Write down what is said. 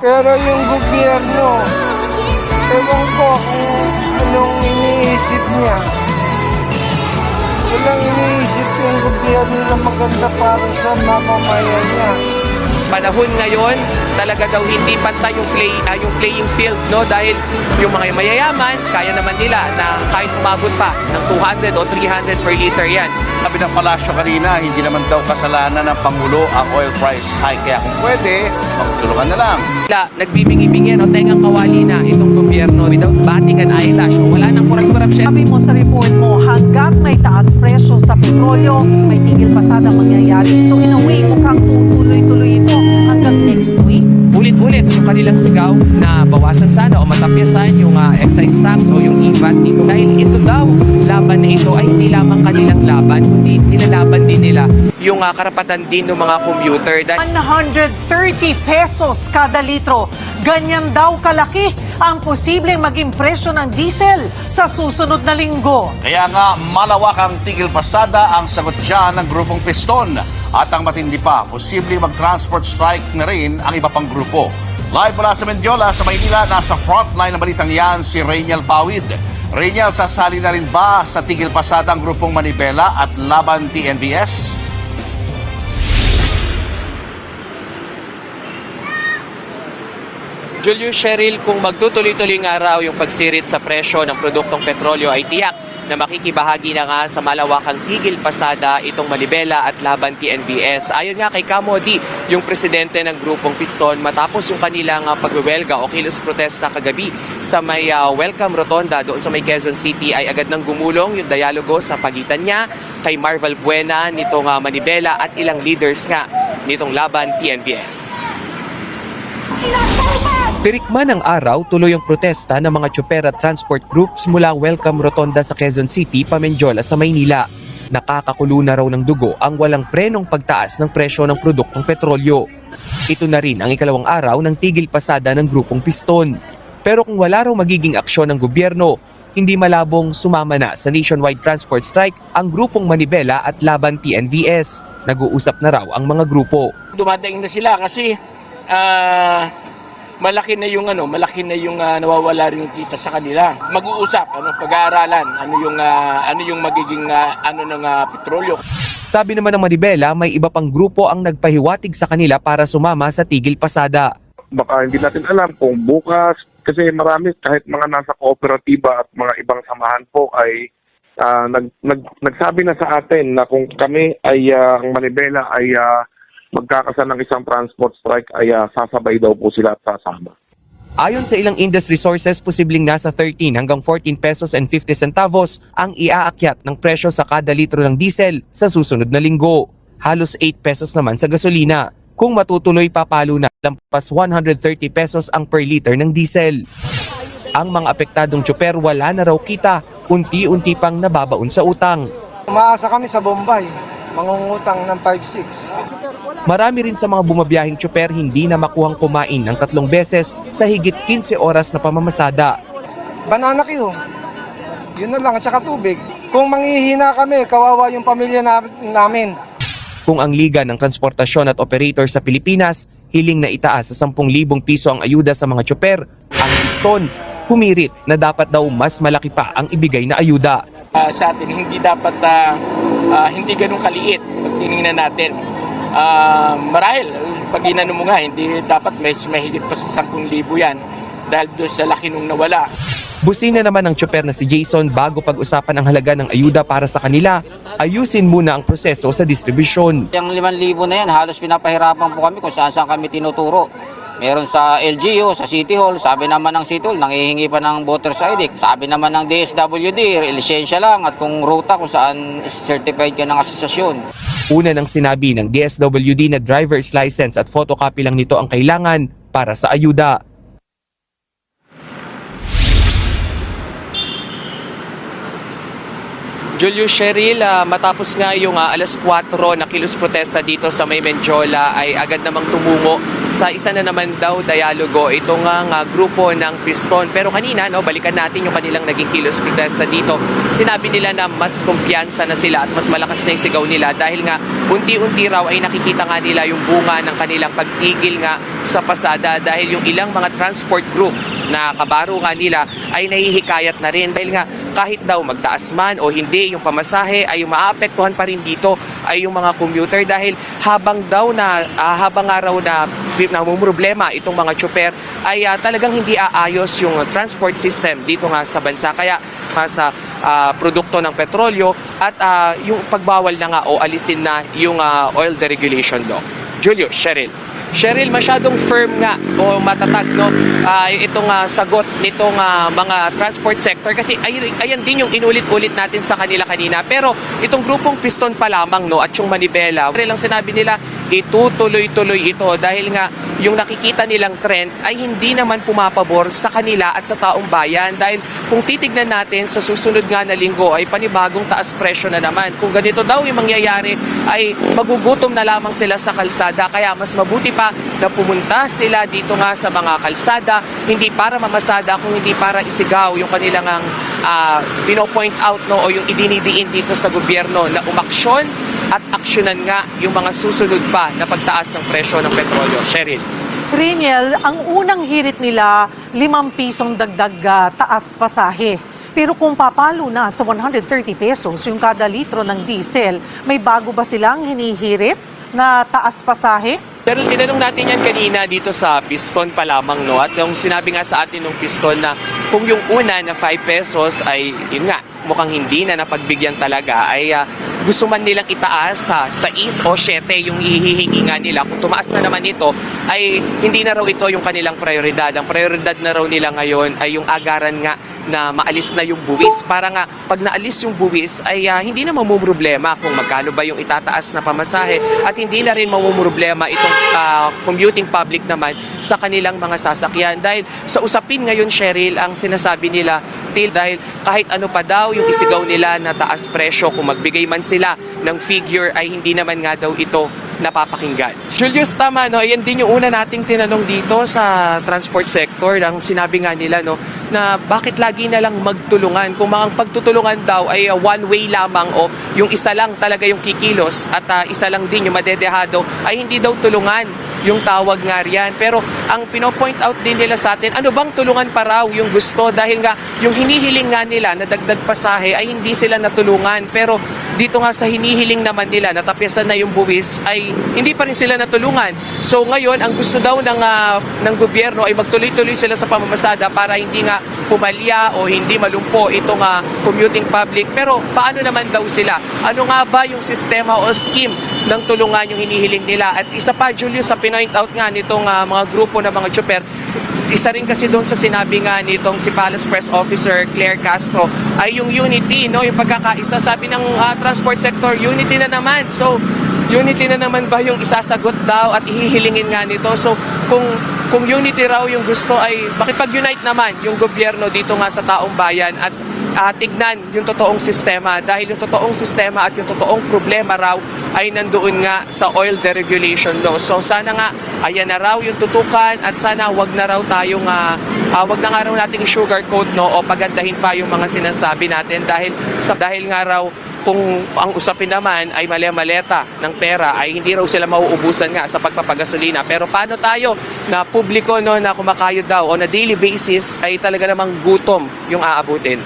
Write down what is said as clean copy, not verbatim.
Pero yung gobyerno, ewan ko kung anong iniisip niya. Walang iniisip yung gobyerno na maganda para sa mamamayan niya. Panahon ngayon, talaga daw hindi pantay yung playing field, no? Dahil yung mga mayayaman, kaya naman nila na kahit umabot pa ng 200 o 300 per liter yan. Sabi ng palasyo kanina, hindi naman daw kasalanan ng Pangulo ang oil price hike. Kaya kung pwede, magtulungan na lang. Nagbibingi-bingi, no? Tengang kawali na itong gobyerno without batting an eyelash. O wala nang corruption. Sabi mo sa report mo, hanggat may taas presyo sa petrolyo, may tigil pasada mangyayari. So in a way, mukhang tutuloy-tuloy ito hanggang next week. Ulit-ulit yung kanilang sigaw na bawasan sana o matapyasan yung excise tax o yung EVAT dito. Dahil ito daw, laban na ito ay hindi lamang kanilang laban, kundi nilalaban din nila yung karapatan din ng mga commuter. 130 pesos kada litro. Ganyan daw kalaki ang posibleng maging presyo ng diesel sa susunod na linggo. Kaya nga, malawakang tigil pasada ang sagot dyan ng grupong Piston. At ang matindi pa, posibleng mag-transport strike na rin ang iba pang grupo. Live mula sa Mendiola, sa Maynila, nasa frontline ng balitang yan si Rainiel Pawid. Rainiel, sasali na rin ba sa tigil pasada ang grupong Manibela at Laban TNVS? Julius, Cheryl, kung magtutuloy-tuloy ng araw yung pagsirit sa presyo ng produktong petrolyo ay tiyak na makikibahagi na nga sa malawakang tigil pasada itong Manibela at Laban TNVS. Ayon nga kay Kamodi, yung presidente ng grupong Piston, matapos yung kanilang pagwewelga o kilos protesta kagabi sa may Welcome Rotonda doon sa may Quezon City, ay agad nang gumulong yung dialogo sa pagitan niya kay Marvel Buena nitong Manibela at ilang leaders nga nitong Laban TNVS. Tirikman ng araw, tuloy ang protesta ng mga tsuper at transport groups mula Welcome Rotonda sa Quezon City, Pamenjola sa Maynila. Nakakakulo na raw ng dugo ang walang prenong pagtaas ng presyo ng produktong petrolyo. Ito na rin ang ikalawang araw ng tigil pasada ng grupong Piston. Pero kung wala raw magiging aksyon ng gobyerno, hindi malabong sumama na sa nationwide transport strike ang grupong Manibela at Laban TNVS. Nag-uusap na raw ang mga grupo. Dumadaing na sila kasi malaki na yung nawawala rin yung kita sa kanila. Mag-uusap, pag-aaralan, ano yung magiging ng petrolyo. Sabi naman ng Manibela, may iba pang grupo ang nagpahiwatig sa kanila para sumama sa tigil pasada. Baka hindi natin alam kung bukas, kasi marami kahit mga nasa kooperatiba at mga ibang samahan po ay nagsabi na sa atin na kung kami ay ang Manibela ay magkakasal ng isang transport strike ay sasabay daw po sila at sasama. Ayon sa ilang industry sources, posibleng nasa 13 hanggang 14 pesos and 50 centavos ang iaakyat ng presyo sa kada litro ng diesel sa susunod na linggo. Halos 8 pesos naman sa gasolina. Kung matutuloy, papalo na lampas 130 pesos ang per liter ng diesel. Ang mga apektadong tsuper wala na raw kita, unti-unti pang nababaon sa utang. Umaasa kami sa Bombay, mangungutang ng 5-6. Marami rin sa mga bumabiyahing tsuper hindi na makuhang kumain ng 3 beses sa higit 15 oras na pamamasada. Banana Q, yun na lang, at saka tubig. Kung manghihina kami, kawawa yung pamilya namin. Kung ang Liga ng Transportasyon at Operator sa Pilipinas hiling na itaas sa 10,000 piso ang ayuda sa mga tsuper, ang Piston humirit na dapat daw mas malaki pa ang ibigay na ayuda. Sa atin, hindi dapat hindi ganun kaliit pag tinignan natin. Marahil, pag inano mo nga, hindi dapat may higit pa sa 10,000 yan dahil doon sa laki nung nawala. Busina naman ng tsuper na si Jason bago pag-usapan ang halaga ng ayuda para sa kanila, ayusin muna ang proseso sa distribusyon. Yung 5,000 na yan, halos pinapahirapan po kami kung saan kami tinuturo. Meron sa LGU, sa City Hall, sabi naman ng City Hall, nangihingi pa ng voter's ID. Sabi naman ng DSWD, lisensya lang at kung ruta kung saan certified ka ng asosasyon. Una nang sinabi ng DSWD na driver's license at photocopy lang nito ang kailangan para sa ayuda. Julius, Cheryl, matapos nga yung alas 4 na kilos protesta dito sa May Menjola ay agad namang tumungo sa isa na naman daw dialogo itong grupo ng Piston. Pero kanina, balikan natin yung kanilang naging kilos protesta dito. Sinabi nila na mas kumpiyansa na sila at mas malakas na yung sigaw nila dahil nga unti-unti raw ay nakikita nga nila yung bunga ng kanilang pagtigil nga sa pasada dahil yung ilang mga transport group na kabaro nga nila ay nahihikayat na rin dahil nga kahit daw magtaas man o hindi yung pamasahe ay yung maapektuhan pa rin dito ay yung mga commuter dahil habang nga raw na problema itong mga tsuper ay talagang hindi aayos yung transport system dito nga sa bansa kaya sa produkto ng petrolyo at yung pagbawal na nga o alisin na yung oil deregulation law. Julius, Cheryl, masyadong firm nga o matatag itong sagot nitong mga transport sector kasi ayan din yung inulit-ulit natin sa kanila kanina. Pero itong grupong Piston pa lamang at yung Manibela, lang sinabi nila itutuloy-tuloy ito dahil nga yung nakikita nilang trend ay hindi naman pumapabor sa kanila at sa taong bayan dahil kung titignan natin sa susunod nga na linggo ay panibagong taas presyo na naman. Kung ganito daw yung mangyayari ay magugutom na lamang sila sa kalsada kaya mas mabuti pa na pumunta sila dito nga sa mga kalsada hindi para mamasada kung hindi para isigaw yung kanilang pino-point out o yung idinidiin dito sa gobyerno na umaksyon at aksyonan nga yung mga susunod pa na pagtaas ng presyo ng petrolyo. Cheryl. Riniel, ang unang hirit nila, 5 pisong dagdag taas pasahe. Pero kung papalo na sa 130 pesos yung kada litro ng diesel, may bago ba silang hinihirit na taas pasahe? Pero tinanong natin yan kanina dito sa Piston pa lamang at yung sinabi nga sa atin ng Piston na kung yung una na 5 pesos ay yun nga mukhang hindi na napagbigyan talaga ay gusto man nilang itaas sa 6 o 7 yung ihihingi nga nila. Kung tumaas na naman ito ay hindi na raw ito yung kanilang prioridad. Ang prioridad na raw nila ngayon ay yung agaran nga na maalis na yung buwis. Para nga pag naalis yung buwis ay hindi na mamumroblema kung magkano ba yung itataas na pamasahe at hindi na rin mamumroblema itong commuting public naman sa kanilang mga sasakyan. Dahil sa usapin ngayon, Cheryl, ang sinasabi nila dahil kahit ano pa daw yung isigaw nila na taas presyo kung magbigay man sila ng figure ay hindi naman nga daw ito napapakinggan. Julius, tama, yan din yung una nating tinanong dito sa transport sector. Ang sinabi nga nila na bakit lagi na lang magtulungan kung ang pagtutulungan daw ay one way lamang o yung isa lang talaga yung kikilos at isa lang din yung madedehado ay hindi daw tulungan yung tawag nga riyan. Pero ang pinopoint out din nila sa atin, ano bang tulungan pa raw yung gusto dahil nga yung hinihiling nga nila na dagdag pasahe ay hindi sila natulungan. Pero dito nga sa hinihiling naman nila, natapyasan na yung buwis, ay hindi pa rin sila natulungan. So ngayon, ang gusto daw ng gobyerno ay magtuloy-tuloy sila sa pamamasada para hindi nga pumalya o hindi malumpo itong commuting public. Pero paano naman daw sila? Ano nga ba yung sistema o scheme ng tulungan yung hinihiling nila? At isa pa, Julius, sa pinoint out nga nitong mga grupo ng mga tsuper, isa rin kasi doon sa sinabi nga nitong si Palace Press Officer Claire Castro ay yung unity, yung pagkakaisa. Sabi ng transport sector, unity na naman. So, unity na naman ba yung isasagot daw at ihihilingin nga nito? So, kung unity raw yung gusto ay makipag-unite naman yung gobyerno dito nga sa taong bayan at tignan yung totoong sistema dahil yung totoong sistema at yung totoong problema raw ay nandoon nga sa oil deregulation law. So sana nga ayan na raw yung tutukan at sana wag na raw tayong wag na nga raw nating sugarcoat o pagandahin pa yung mga sinasabi natin dahil nga raw kung ang usapin naman ay maleta ng pera ay hindi raw sila mauubusan nga sa pagpapagasolina. Pero paano tayo na publiko na kumakayod daw o na daily basis ay talaga namang gutom yung aabutin?